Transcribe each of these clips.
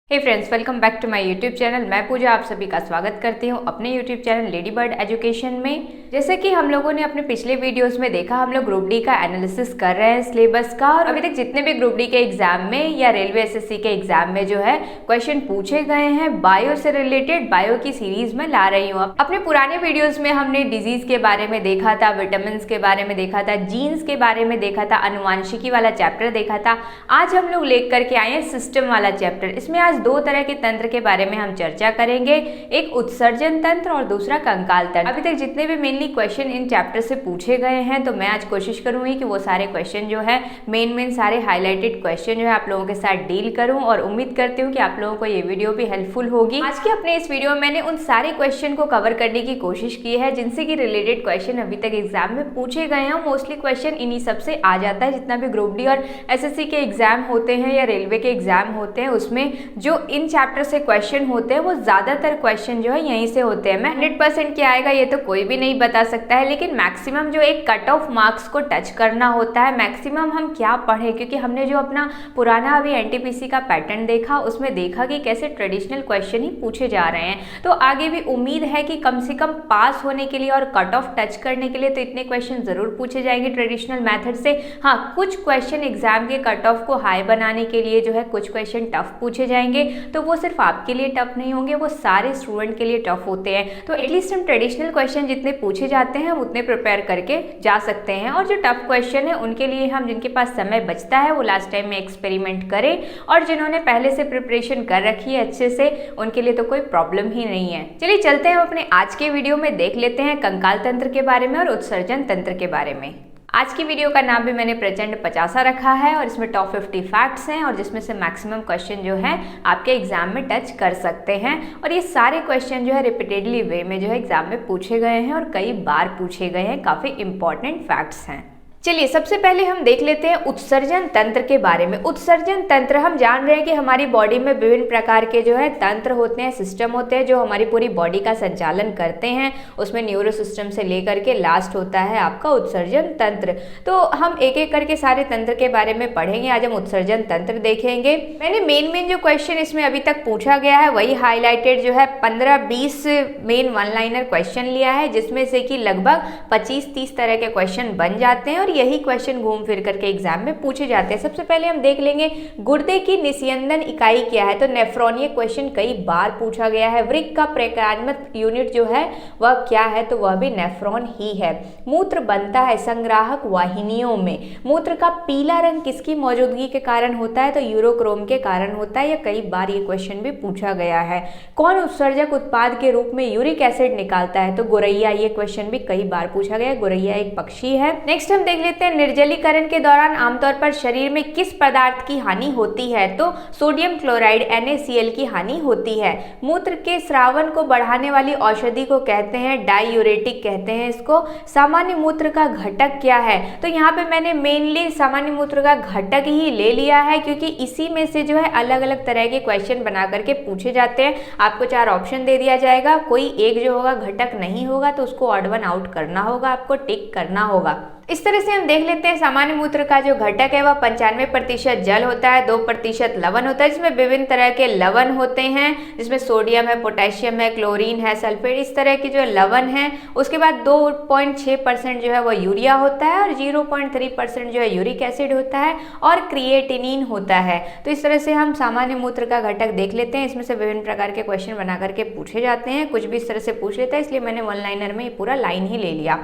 Hey friends, welcome back to my YouTube channel. मैं पूजा आप सभी का स्वागत करती हूं अपने YouTube channel lady bird education में। जैसे कि हम लोगों ने अपने पिछले वीडियोस में देखा, हम लोग ग्रुप डी का एनालिसिस कर रहे हैं सिलेबस का। और अभी तक जितने भी ग्रुप डी के एग्जाम में या रेलवे एसएससी के एग्जाम में जो है क्वेश्चन पूछे गए हैं बायो से रिलेटेड, बायो की सीरीज में ला रही हूँ। अपने पुराने वीडियोज में हमने डिजीज के बारे में देखा था, विटामिन के बारे में देखा था, जीन्स के बारे में देखा था, अनुवांशिकी वाला चैप्टर देखा था। आज हम लोग लेकर के आए हैं सिस्टम वाला चैप्टर। इसमें आज दो तरह के तंत्र के बारे में हम चर्चा करेंगे, एक उत्सर्जन तंत्र और दूसरा कंकाल तंत्र। अभी तक जितने भी मेनली क्वेश्चन इन चैप्टर से पूछे गए हैं, तो मैं आज कोशिश करूंगी कि वो सारे क्वेश्चन जो है मेन सारे हाईलाइटेड क्वेश्चन जो है आप लोगों के साथ डील करूं। और उम्मीद करती हूँ कि आप लोगों को ये वीडियो भी हेल्पफुल होगी। आज के अपने इस वीडियो में मैंने उन सारे क्वेश्चन को कवर करने की कोशिश की है जिनसे कि रिलेटेड क्वेश्चन अभी तक एग्जाम में पूछे गए हैं। मोस्टली क्वेश्चन इन्हीं सबसे आ जाता है। जितना भी ग्रुप डी और एसएससी के एग्जाम होते हैं या रेलवे के एग्जाम होते हैं, उसमें जो इन चैप्टर से क्वेश्चन होते हैं वो ज्यादातर क्वेश्चन जो है यहीं से होते हैं। मैं 100% क्या आएगा ये तो कोई भी नहीं बता सकता है, लेकिन मैक्सिमम जो एक कट ऑफ मार्क्स को टच करना होता है, मैक्सिमम हम क्या पढ़े, क्योंकि हमने जो अपना पुराना अभी एनटीपीसी का पैटर्न देखा, उसमें देखा कि कैसे ट्रेडिशनल क्वेश्चन ही पूछे जा रहे हैं। तो आगे भी उम्मीद है कि कम से कम पास होने के लिए और कट ऑफ टच करने के लिए तो इतने क्वेश्चन जरूर पूछे जाएंगे ट्रेडिशनल मेथड से। हाँ, कुछ क्वेश्चन एग्जाम के कट ऑफ को हाई बनाने के लिए जो है कुछ क्वेश्चन टफ पूछे जाएंगे। तो वो सिर्फ आपके लिए टफ नहीं होंगे, वो सारे स्टूडेंट के लिए टफ होते हैं। तो एटलीस्ट हम ट्रेडिशनल क्वेश्चन जितने पूछे जाते हैं हम उतने प्रिपेयर करके जा सकते हैं। और जो टफ क्वेश्चन है उनके लिए हम, जिनके पास समय बचता है, वो लास्ट टाइम में एक्सपेरिमेंट करें। और जिन्होंने पहले से प्रिपरेशन कर रखी है अच्छे से, उनके लिए तो कोई प्रॉब्लम ही नहीं है। चलिए चलते हैं अपने आज के वीडियो में, देख लेते हैं कंकाल तंत्र के बारे में और उत्सर्जन तंत्र के बारे में। आज की वीडियो का नाम भी मैंने प्रचंड 50 रखा है और इसमें टॉप 50 फैक्ट्स हैं और जिसमें से मैक्सिमम क्वेश्चन जो है आपके एग्जाम में टच कर सकते हैं। और ये सारे क्वेश्चन जो है रिपीटेडली वे में जो है एग्जाम में पूछे गए हैं और कई बार पूछे गए हैं, काफ़ी इंपॉर्टेंट फैक्ट्स हैं। चलिए सबसे पहले हम देख लेते हैं उत्सर्जन तंत्र के बारे में। उत्सर्जन तंत्र, हम जान रहे हैं कि हमारी बॉडी में विभिन्न प्रकार के जो है तंत्र होते हैं, सिस्टम होते हैं जो हमारी पूरी बॉडी का संचालन करते हैं। उसमें न्यूरो सिस्टम से लेकर के लास्ट होता है आपका उत्सर्जन तंत्र। तो हम एक एक करके सारे तंत्र के बारे में पढ़ेंगे। आज हम उत्सर्जन तंत्र देखेंगे। मैंने मेन जो क्वेश्चन इसमें अभी तक पूछा गया है वही हाईलाइटेड जो है 15-20 मेन वन लाइनर क्वेश्चन लिया है, जिसमें से कि लगभग 25-30 तरह के क्वेश्चन बन जाते हैं और यही क्वेश्चन घूम फिर करके एग्जाम में पूछे जाते हैं। सबसे पहले हम देख लेंगे गुर्दे की निस्यंदन इकाई क्या है। तो नेफ्रॉन, ये क्वेश्चन कई बार पूछा गया है। वृक्क का प्रकारात्मक यूनिट जो है वह क्या है, तो वह भी नेफ्रॉन ही है। मूत्र बनता है संग्राहक वाहिनियों में। मूत्र का पीला रंग किसकी मौजूदगी के कारण होता है, तो यूरोक्रोम के कारण होता है। यह कई बार ये क्वेश्चन भी पूछा गया है। कौन उत्सर्जक उत्पाद के रूप में यूरिक एसिड निकालता है, तो गोरैया, ये क्वेश्चन भी कई बार पूछा गया है। गोरैया एक पक्षी है। नेक्स्ट हम देख लेते हैं निर्जलीकरण के दौरान आमतौर पर शरीर में किस पदार्थ की हानि होती है, तो सोडियम क्लोराइड NaCl की हानि होती है। मूत्र के स्रावन को बढ़ाने वाली औषधि को कहते हैं डायूरेटिक कहते हैं इसको। सामान्य मूत्र का घटक क्या है, तो यहाँ पे मैंने मेनली सामान्य मूत्र का घटक ही ले लिया है, क्योंकि इसी में से जो है अलग अलग तरह के क्वेश्चन बना करके पूछे जाते हैं। आपको 4 ऑप्शन दे दिया जाएगा, कोई एक जो होगा घटक नहीं होगा तो उसको ऑड वन आउट करना होगा, आपको टिक करना होगा। इस तरह से हम देख लेते हैं सामान्य मूत्र का जो घटक है वह 95% जल होता है, 2% लवण होता है, जिसमें विभिन्न तरह के लवण होते हैं, जिसमें सोडियम है, पोटेशियम है, क्लोरीन है, सल्फेट, इस तरह के जो लवण है। उसके बाद 2.6% जो है वह यूरिया होता है और 0.3% जो है यूरिक एसिड होता है और क्रिएटिनिन होता है। तो इस तरह से हम सामान्य मूत्र का घटक देख लेते हैं। इसमें से विभिन्न प्रकार के क्वेश्चन बना करके पूछे जाते हैं, कुछ भी इस तरह से पूछ लेता है, इसलिए मैंने वन लाइनर में पूरा लाइन ही ले लिया।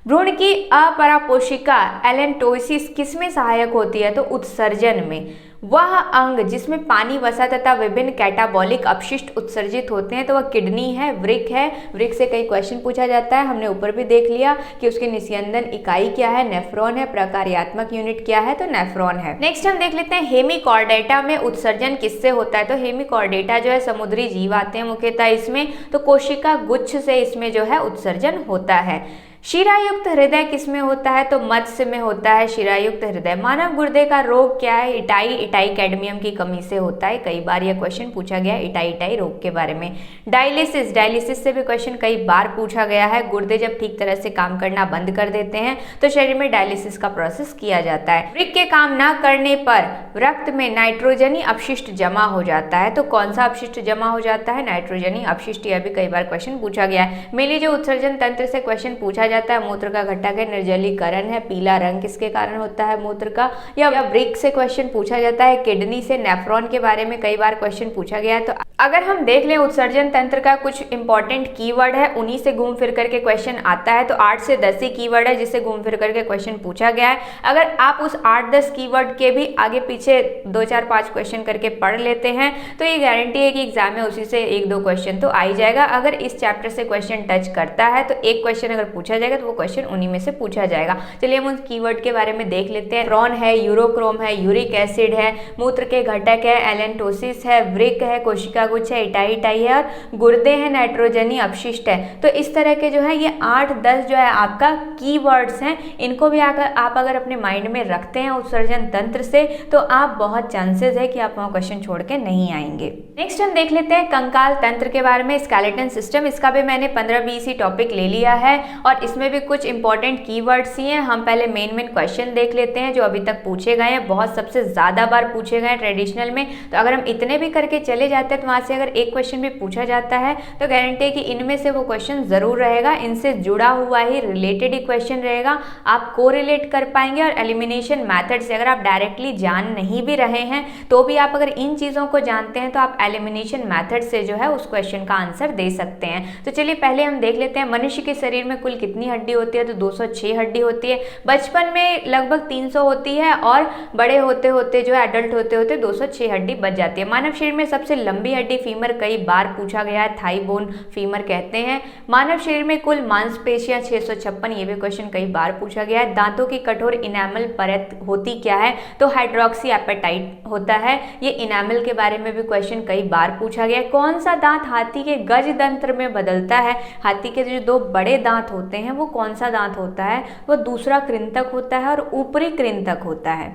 भ्रूण की अपरापोषिका एलेंटोसिस किसमें सहायक होती है, तो उत्सर्जन में। वह अंग जिसमें पानी, वसा तथा विभिन्न कैटाबॉलिक अपशिष्ट उत्सर्जित होते हैं, तो वह किडनी है, वृक्क है। वृक्क से कई क्वेश्चन पूछा जाता है, हमने ऊपर भी देख लिया कि उसकी निस्यंदन इकाई क्या है, नेफ्रॉन है। प्रकार्यात्मक यूनिट क्या है, तो नेफ्रॉन है। नेक्स्ट हम देख लेते हैं हेमिकॉर्डेटा में उत्सर्जन किससे होता है, तो हेमिकॉर्डेटा जो है समुद्री जीव आते हैं मुख्यतः इसमें, तो कोशिका गुच्छ से इसमें जो है उत्सर्जन होता है। शिरायुक्त हृदय किसमें होता है? तो मत्स्य में होता है शिरायुक्त हृदय। मानव गुर्दे का रोग क्या है? इटाई कैडमियम की कमी से होता है। कई बार यह क्वेश्चन पूछा गया है इटाई रोग के बारे में। डायलिसिस से भी क्वेश्चन कई बार पूछा गया है। गुर्दे जब ठीक तरह से काम करना बंद कर देते हैं तो शरीर में डायलिसिस का प्रोसेस किया जाता है। वृक्क के काम न करने पर रक्त में नाइट्रोजनी अपशिष्ट जमा हो जाता है। तो कौन सा अपशिष्ट जमा हो जाता है? नाइट्रोजनी अपशिष्ट। यह भी कई बार क्वेश्चन पूछा गया है। मेली जो उत्सर्जन तंत्र से क्वेश्चन पूछा जाता है, मूत्र का घटक है, निर्जलीकरण है। पीला रंग किसके कारण होता है? मूत्र का। या वृक्क से क्वेश्चन पूछा जाता है। किडनी से नेफ्रॉन के बारे में कई बार क्वेश्चन पूछा गया है। तो अगर हम देख लें उत्सर्जन तंत्र का कुछ इंपॉर्टेंट कीवर्ड है, उन्हीं से घूम फिर करके क्वेश्चन आता है। तो 8 से 10 ही कीवर्ड है जिससे घूम फिर करके क्वेश्चन पूछा गया है। अगर आप उस 8-10 कीवर्ड के भी आगे पीछे 2-4-5 क्वेश्चन करके पढ़ लेते हैं तो ये गारंटी है कि एग्जाम में उसी से 1-2 क्वेश्चन तो आ ही जाएगा। अगर इस चैप्टर से क्वेश्चन टच करता है तो एक क्वेश्चन अगर पूछा जाएगा तो वो क्वेश्चन उन्हीं में से पूछा जाएगा। चलिए हम उन कीवर्ड के बारे में देख लेते हैं। रॉन है, यूरोक्रोम है, यूरिक एसिड है, मूत्र के घटक है, एलेंटोसिस है, वृक्क है, कोशिका गुच्छ है, इटाई है और गुर्दे हैं, नाइट्रोजनी अपशिष्ट है। तो इस तरह के जो है ये 8-10 जो है आपका कीवर्ड्स हैं। इनको भी आप अगर अपने माइंड में रखते हैं उत्सर्जन तंत्र से तो आप बहुत चांसेस है कि आप वहाँ क्वेश्चन छोड़ के नहीं आएंगे। नेक्स्ट हम देख लेते हैं कंकाल तंत्र के बारे में, स्केलेटन सिस्टम। इसका भी मैंने 15-20 ही टॉपिक ले लिया है और इसमें भी कुछ इंपॉर्टेंट कीवर्ड्स ही हैं। हम पहले मेन क्वेश्चन देख लेते हैं जो अभी तक पूछे गए हैं, बहुत सबसे ज्यादा बार पूछे गए हैं ट्रेडिशनल में। तो अगर हम इतने भी करके चले जाते हैं तो वहां से अगर एक क्वेश्चन भी पूछा जाता है तो गारंटी है कि इनमें से वो क्वेश्चन जरूर रहेगा, इनसे जुड़ा हुआ ही रिलेटेड ही क्वेश्चन रहेगा, आप कोरिलेट कर पाएंगे। और एलिमिनेशन मेथड से अगर आप डायरेक्टली जान नहीं भी रहे हैं तो भी आप अगर इन चीजों को जानते हैं तो आप एलिमिनेशन मेथड से जो है उस क्वेश्चन का आंसर दे सकते हैं। तो चलिए पहले हम देख लेते हैं मनुष्य के शरीर में कुल कितनी हड्डी होती है? तो 206 हड्डी होती है। बचपन में लगभग 300 होती है और बड़े होते होते जो है एडल्ट होते होते 206 हड्डी बच जाती है। मानव शरीर में सबसे लंबी हड्डी फीमर कई बार पूछा गया है, थाई बोन फीमर कहते हैं। मानव शरीर में कुल मांसपेशियां 656, ये भी क्वेश्चन कई बार पूछा गया है। दांतों की कठोर इनेमल परत होती क्या है? तो हाइड्रोक्सी एपेटाइट होता है। ये इनेमल के बारे में भी क्वेश्चन कई बार पूछा गया है। कौन सा दांत हाथी के गज तंत्र में बदलता है? हाथी के जो 2 बड़े दांत होते हैं वो कौन सा दांत होता है? वो दूसरा कृंतक होता है और ऊपरी कृंतक होता है।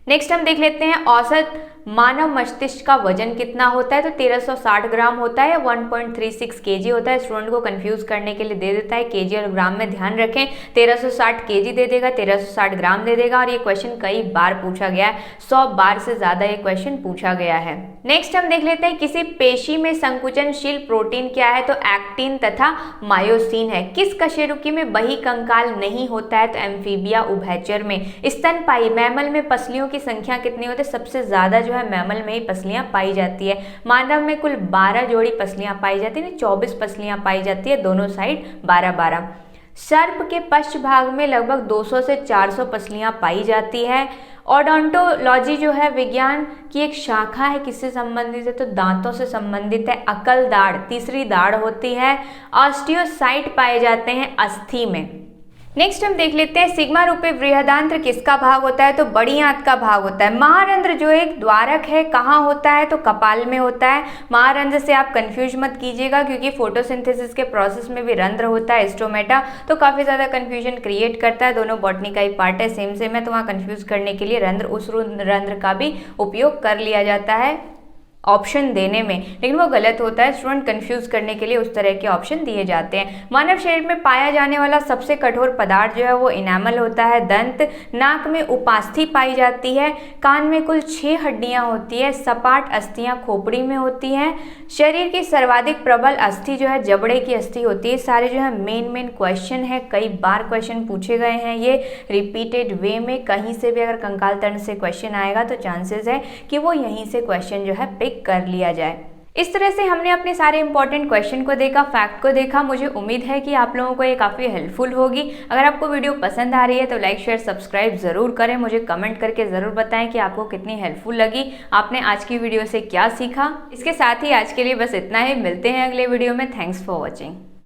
नेक्स्ट हम देख लेते हैं औसत मानव मस्तिष्क का वजन कितना होता है? तो 1360 ग्राम होता है, 1.36 kg होता है। स्टूडेंट को कंफ्यूज करने के लिए दे देता है केजी और ग्राम में, ध्यान रखें 1360 kg दे देगा, 1360 ग्राम दे देगा। और ये क्वेश्चन कई बार पूछा गया है, 100 बार से ज्यादा ये क्वेश्चन पूछा गया है। नेक्स्ट हम देख लेते हैं किसी पेशी में संकुचनशील प्रोटीन क्या है? तो एक्टिन तथा मायोसिन है। किस कशेरुकी में बही कंकाल नहीं होता है? तो एम्फीबिया उभयचर में। स्तनपायी मैमल में पसलियों की संख्या कितनी होती है? सबसे ज्यादा जो है मैमल में ही पसलियां पाई जाती है। मानव में कुल 12 जोड़ी पसलियां पाई जाती है, 24 पसलियां पाई जाती है, दोनों साइड 12-12। सर्प के पश्च भाग में लगभग 200 से 400 पसलियां पाई जाती है। ओडोंटोलॉजी जो है विज्ञान की एक शाखा है, किससे संबंधित है? तो दांतों से संबंधित है। अकल दाढ़ तीसरी दाढ़ होती है। ऑस्टियोसाइट पाए जाते हैं अस्थि में। नेक्स्ट हम देख लेते हैं सिग्मा रूपी बृहदांत्र किसका भाग होता है? तो बड़ी आंत का भाग होता है। महारंध्र जो एक द्वारक है कहाँ होता है? तो कपाल में होता है। महारंध्र से आप कंफ्यूज मत कीजिएगा क्योंकि फोटोसिंथेसिस के प्रोसेस में भी रंध्र होता है, स्टोमेटा, तो काफी ज्यादा कंफ्यूजन क्रिएट करता है। दोनों बॉटनी का ही पार्ट है, सेम है, तो वहाँ कंफ्यूज करने के लिए रंध्र, उस रंध्र का भी उपयोग कर लिया जाता है ऑप्शन देने में, लेकिन वो गलत होता है। स्टूडेंट कंफ्यूज करने के लिए उस तरह के ऑप्शन दिए जाते हैं। मानव शरीर में पाया जाने वाला सबसे कठोर पदार्थ जो है वो इनामल होता है। दंत, नाक में उपास्थि पाई जाती है। कान में कुल 6 हड्डियां होती है। सपाट अस्थियां खोपड़ी में होती हैं। शरीर की सर्वाधिक प्रबल अस्थि जो है जबड़े की अस्थि होती है। सारे जो है मेन क्वेश्चन है, कई बार क्वेश्चन पूछे गए हैं ये रिपीटेड वे में। कहीं से भी अगर कंकाल तंत्र से क्वेश्चन आएगा तो चांसेस है कि वो यहीं से क्वेश्चन जो है पिक कर लिया जाए। इस तरह से हमने अपने सारे इंपॉर्टेंट क्वेश्चन को देखा, फैक्ट को देखा। मुझे उम्मीद है कि आप लोगों को ये काफ़ी हेल्पफुल होगी। अगर आपको वीडियो पसंद आ रही है तो लाइक शेयर सब्सक्राइब जरूर करें। मुझे कमेंट करके ज़रूर बताएं कि आपको कितनी हेल्पफुल लगी, आपने आज की वीडियो से क्या सीखा। इसके साथ ही आज के लिए बस इतना ही, मिलते हैं अगले वीडियो में। Thanks for watching.